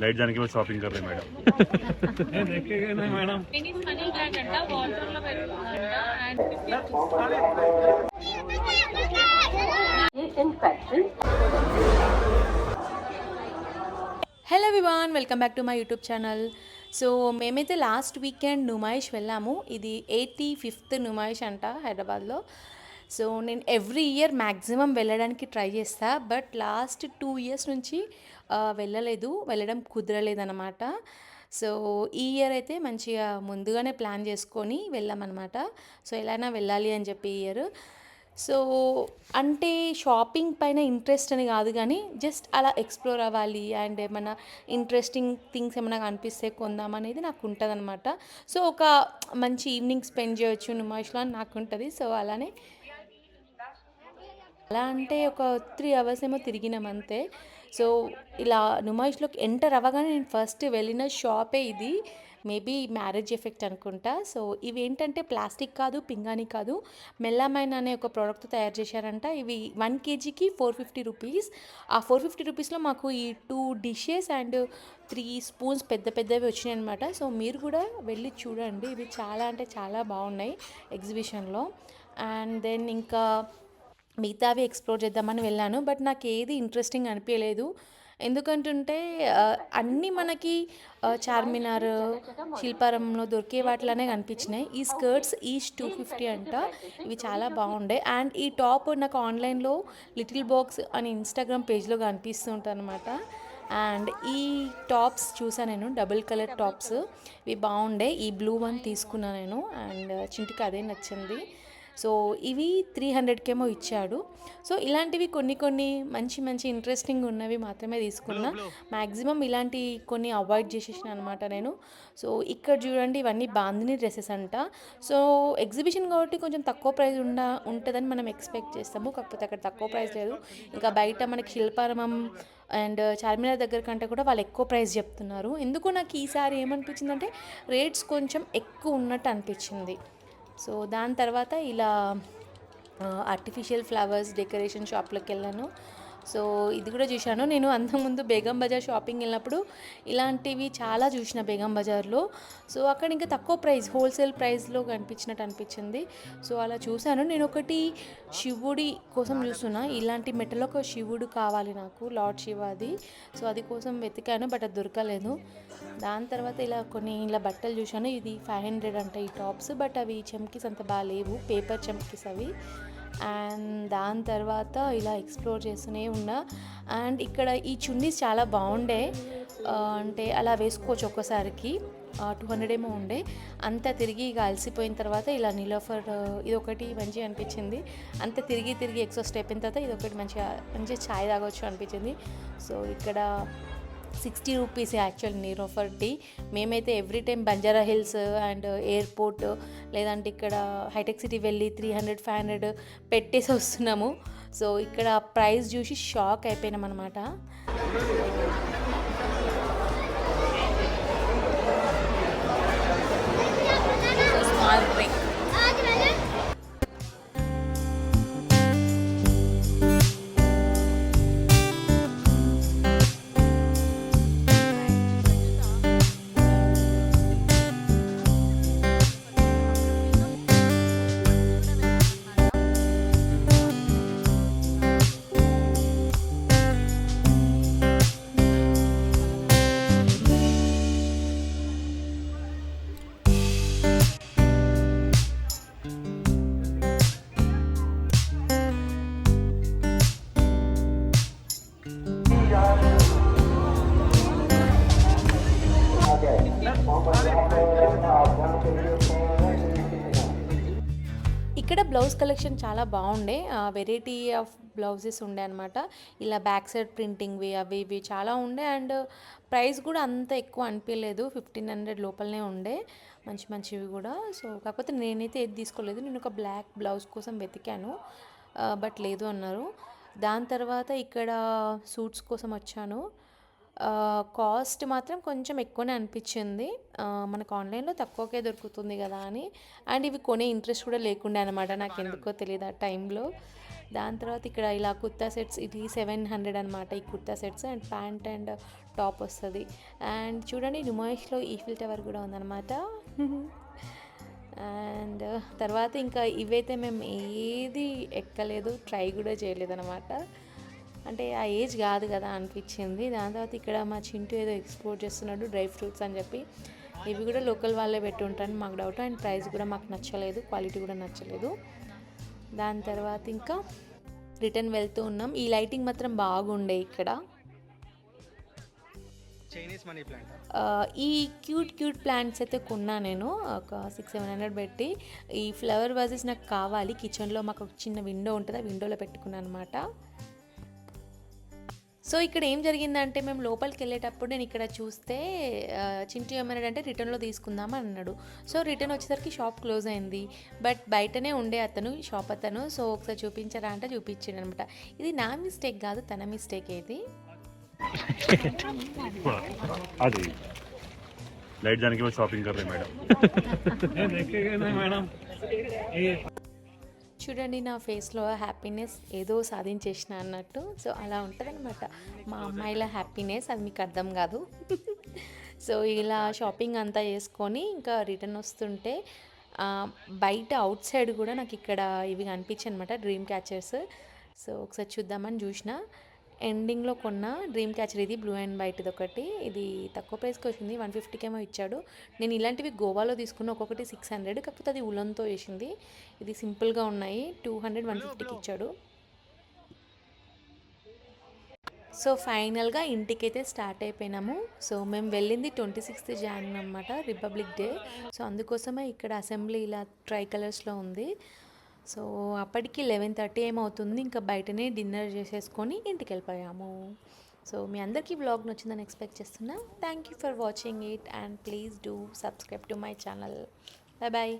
Light जाने के बाद शॉपिंग कर रहे हैं मैडम। देखेगा ना मैडम। मनी ब्रांड अंట వాటర్ లో పెట్టుకుందంట and hello everyone, welcome back to my YouTube channel. So మేమైతే లాస్ట్ వీకెండ్ నుమాయిష్ వెళ్ళాము. ఇది 85th నుమాయిష్ అంట హైదరాబాద్లో. సో నేను ఎవ్రీ ఇయర్ మ్యాక్సిమం వెళ్ళడానికి ట్రై చేస్తా, బట్ లాస్ట్ 2 years నుంచి వెళ్ళడం కుదరలేదన్నమాట. సో ఈ ఇయర్ అయితే మంచిగా ముందుగానే ప్లాన్ చేసుకొని వెళ్ళామన్నమాట. సో ఎలాగైనా వెళ్ళాలి అని చెప్పి ఈ ఇయర్. సో అంటే షాపింగ్ పైన ఇంట్రెస్ట్ అని కాదు, కానీ జస్ట్ అలా ఎక్స్ప్లోర్ అవ్వాలి అండ్ ఏమైనా ఇంట్రెస్టింగ్ థింగ్స్ ఏమైనా కనిపిస్తే కొందాం అనేది నాకు ఉంటుంది అనమాట. సో ఒక మంచి ఈవినింగ్ స్పెండ్ చేయొచ్చు నుమాయిష్లో అని నాకు ఉంటుంది. సో అలానే అలా అంటే ఒక 3 hours ఏమో తిరిగినాం అంతే. సో ఇలా నుమాయిష్లోకి ఎంటర్ అవ్వగానే నేను ఫస్ట్ వెళ్ళిన షాపే ఇది. మేబీ మ్యారేజ్ ఎఫెక్ట్ అనుకుంటా. సో ఇవి ఏంటంటే ప్లాస్టిక్ కాదు, పింగాణి కాదు, మెల్లమైన్ అనే ఒక ప్రోడక్ట్ తయారు చేశారంట. ఇవి 1 kgకి 450 రూపీస్. ఆ 450 రూపీస్లో మాకు ఈ 2 dishes అండ్ 3 spoons పెద్ద పెద్దవి వచ్చినాయి అనమాట. సో మీరు కూడా వెళ్ళి చూడండి, ఇవి చాలా అంటే చాలా బాగున్నాయి ఎగ్జిబిషన్లో. అండ్ దెన్ ఇంకా మిగతావి ఎక్స్ప్లోర్ చేద్దామని వెళ్ళాను, బట్ నాకు ఏది ఇంట్రెస్టింగ్ అనిపించలేదు. ఎందుకంటుంటే అన్నీ మనకి చార్మినార్, శిల్పారంలో దొరికే వాటిలోనే కనిపించినాయి. ఈ స్కర్ట్స్ ఈచ్ 250 అంట. ఇవి చాలా బాగుండే. అండ్ ఈ టాప్ నాకు ఆన్లైన్లో లిటిల్ బాక్స్ అని ఇన్స్టాగ్రామ్ పేజ్లో కనిపిస్తుంటాయి అనమాట. అండ్ ఈ టాప్స్ చూసాను నేను, డబుల్ కలర్ టాప్స్, ఇవి బాగుండే. ఈ బ్లూ వన్ తీసుకున్నాను నేను, అండ్ చింటికి అదే నచ్చింది. సో ఇవి 300కేమో ఇచ్చాడు. సో ఇలాంటివి కొన్ని మంచి మంచి ఇంట్రెస్టింగ్ ఉన్నవి మాత్రమే తీసుకున్నా. మ్యాక్సిమం ఇలాంటి కొన్ని అవాయిడ్ చేసేసిన అనమాట నేను. సో ఇక్కడ చూడండి, ఇవన్నీ బాందిని డ్రెస్సెస్ అంట. సో ఎగ్జిబిషన్ కాబట్టి కొంచెం తక్కువ ప్రైస్ ఉంటుందని మనం ఎక్స్పెక్ట్ చేస్తాము, కాకపోతే అక్కడ తక్కువ ప్రైస్ లేదు. ఇంకా బయట మనకి శిల్పారామం అండ్ చార్మినార్ దగ్గర కంటే కూడా వాళ్ళు ఎక్కువ ప్రైస్ చెప్తున్నారు. ఎందుకు నాకు ఈసారి ఏమనిపించిందంటే రేట్స్ కొంచెం ఎక్కువ ఉన్నట్టు అనిపించింది. సో దాని తర్వాత ఇలా ఆర్టిఫిషియల్ ఫ్లవర్స్ డెకరేషన్ షాప్లోకి వెళ్ళాను. సో ఇది కూడా చూశాను. నేను అంతకుముందు బేగం బజార్ షాపింగ్ వెళ్ళినప్పుడు ఇలాంటివి చాలా చూసిన బేగం బజార్లో. సో అక్కడ ఇంకా తక్కువ ప్రైస్, హోల్సేల్ ప్రైస్లో కనిపించినట్టు అనిపించింది. సో అలా చూశాను. నేను ఒకటి శివుడి కోసం చూస్తున్నా, ఇలాంటి మెటలో ఒక శివుడు కావాలి నాకు, లార్డ్ శివాది. సో అది కోసం వెతికాను, బట్ అది దొరకలేదు. దాని తర్వాత ఇలా బట్టలు చూశాను. ఇది 500 అంట ఈ టాప్స్, బట్ అవి చమ్కీస్ అంత బాగాలేవు, పేపర్ చమ్కీస్ అవి. అండ్ దాని తర్వాత ఇలా ఎక్స్ప్లోర్ చేస్తూనే ఉన్నా. అండ్ ఇక్కడ ఈ చున్నీస్ చాలా బాగుండే, అంటే అలా వేసుకోవచ్చు ఒక్కసారికి. 200 ఏమో ఉండే. అంతా తిరిగి ఇక అలసిపోయిన తర్వాత ఇలా నీలోఫర్ ఇది ఒకటి మంచిగా అనిపించింది. అంత తిరిగి ఎక్సోస్ట్ అయిపోయిన తర్వాత ఇది ఒకటి మంచిగా ఛాయ్ తాగొచ్చు అనిపించింది. సో ఇక్కడ 60 రూపీస్ యాక్చువల్ నీలోఫర్ టీ. మేమైతే every time Banjara hills and airport లేదంటే ఇక్కడ హైటెక్ సిటీ వెళ్ళి 300, 500 పెట్టేసి వస్తున్నాము. సో ఇక్కడ ప్రైస్ చూసి షాక్ అయిపోయినాం అనమాట. Small break. ఇక్కడ బ్లౌజ్ కలెక్షన్ చాలా బాగుండే, వెరైటీ ఆఫ్ బ్లౌజెస్ ఉండే అనమాట. ఇలా బ్యాక్ సైడ్ ప్రింటింగ్వి అవి ఇవి చాలా ఉండే. అండ్ ప్రైస్ కూడా అంత ఎక్కువ అనిపించలేదు, 1500 లోపలనే ఉండే మంచివి కూడా. సో కాకపోతే నేనైతే ఏది తీసుకోలేదు. నేను ఒక బ్లాక్ బ్లౌజ్ కోసం వెతికాను, బట్ లేదు అన్నారు. దాని తర్వాత ఇక్కడ సూట్స్ కోసం వచ్చాను. కాస్ట్ మాత్రం కొంచెం ఎక్కువనే అనిపించింది, మనకు ఆన్లైన్లో తక్కువకే దొరుకుతుంది కదా అని. అండ్ ఇవి కొనే ఇంట్రెస్ట్ కూడా లేకుండే అనమాట నాకు, ఎందుకో తెలియదు ఆ టైంలో. దాని తర్వాత ఇక్కడ ఇలా కుర్తా సెట్స్, ఇది 700 అనమాట ఈ kurta sets, and pant and top వస్తుంది. అండ్ చూడండి నుమాయిష్లో ఈఫిల్ టవర్ కూడా ఉందన్నమాట. అండ్ తర్వాత ఇంకా ఇవైతే మేము ఏది ఎక్కలేదు, ట్రై కూడా చేయలేదన్నమాట. అంటే ఆ ఏజ్ కాదు కదా అనిపించింది. దాని తర్వాత ఇక్కడ మా చింటూ ఏదో ఎక్స్పోర్ట్ చేస్తున్నాడు డ్రై ఫ్రూట్స్ అని చెప్పి. ఇవి కూడా లోకల్ వాళ్ళే పెట్టి ఉంటారని మాకు డౌట్. అండ్ ప్రైస్ కూడా మాకు నచ్చలేదు, క్వాలిటీ కూడా నచ్చలేదు. దాని తర్వాత ఇంకా రిటర్న్ వెళ్తూ ఉన్నాం. ఈ లైటింగ్ మాత్రం బాగుండే ఇక్కడ. Chinese money plant. ఈ క్యూట్ ప్లాంట్స్ అయితే కొన్నా నేను ఒక 600-700 పెట్టి. ఈ ఫ్లవర్ వాజెస్ నాకు కావాలి. కిచెన్లో మాకు ఒక చిన్న విండో ఉంటుంది, ఆ విండోలో పెట్టుకున్నాను అనమాట. సో ఇక్కడ ఏం జరిగిందంటే మేము లోపలికి వెళ్ళేటప్పుడు నేను ఇక్కడ చూస్తే చింటూ ఏమన్నాడంటే రిటర్న్లో తీసుకుందామని అన్నాడు. సో రిటర్న్ వచ్చేసరికి షాప్ క్లోజ్ అయింది. బట్ బయటనే ఉండే అతను, షాప్ అతను. సో ఒకసారి చూపించారా అంటే చూపించాడు అనమాట. ఇది నా మిస్టేక్ కాదు, తన మిస్టేక్ ఇది. అది लाइट जाने के बाद शॉपिंग कर रहे हैं मैडम. ये देखेगा ना मैडम, ये చూడండి నా ఫేస్లో హ్యాపీనెస్, ఏదో సాధించేసిన అన్నట్టు. సో అలా ఉంటుంది అనమాట మా అమ్మాయిల హ్యాపీనెస్, అది మీకు అర్థం కాదు. సో ఇలా షాపింగ్ అంతా చేసుకొని ఇంకా రిటర్న్ వస్తుంటే బయట అవుట్ సైడ్ కూడా నాకు ఇక్కడ ఇవి కనిపించాయి అనమాట, డ్రీమ్ క్యాచర్స్. సో ఒకసారి చూద్దామని చూసిన. ఎండింగ్లో కొన్న డ్రీమ్ క్యాచర్ ఇది, బ్లూ అండ్ వైట్ ఇది ఒకటి. ఇది తక్కువ ప్రైస్కి వచ్చింది, 150కేమో ఇచ్చాడు. నేను ఇలాంటివి గోవాలో తీసుకున్న, ఒక్కొక్కటి 600, కాకపోతే అది ఉలన్తో వేసింది. ఇది సింపుల్గా ఉన్నాయి, 200-150కి ఇచ్చాడు. సో ఫైనల్గా ఇంటికైతే స్టార్ట్ అయిపోయినాము. సో మేము వెళ్ళింది 26th Jan అనమాట, రిపబ్లిక్ డే. సో అందుకోసమే ఇక్కడ అసెంబ్లీ ఇలా ట్రై కలర్స్లో ఉంది. సో అప్పటికి 11:30 ఏమవుతుంది. ఇంకా బయటనే డిన్నర్ చేసేసుకొని ఇంటికి వెళ్ళిపోయాము. సో మీ అందరికీ వ్లాగ్ నచ్చిందని ఎక్స్పెక్ట్ చేస్తున్నా. Thank you for watching it and please do subscribe to my channel. Bye bye.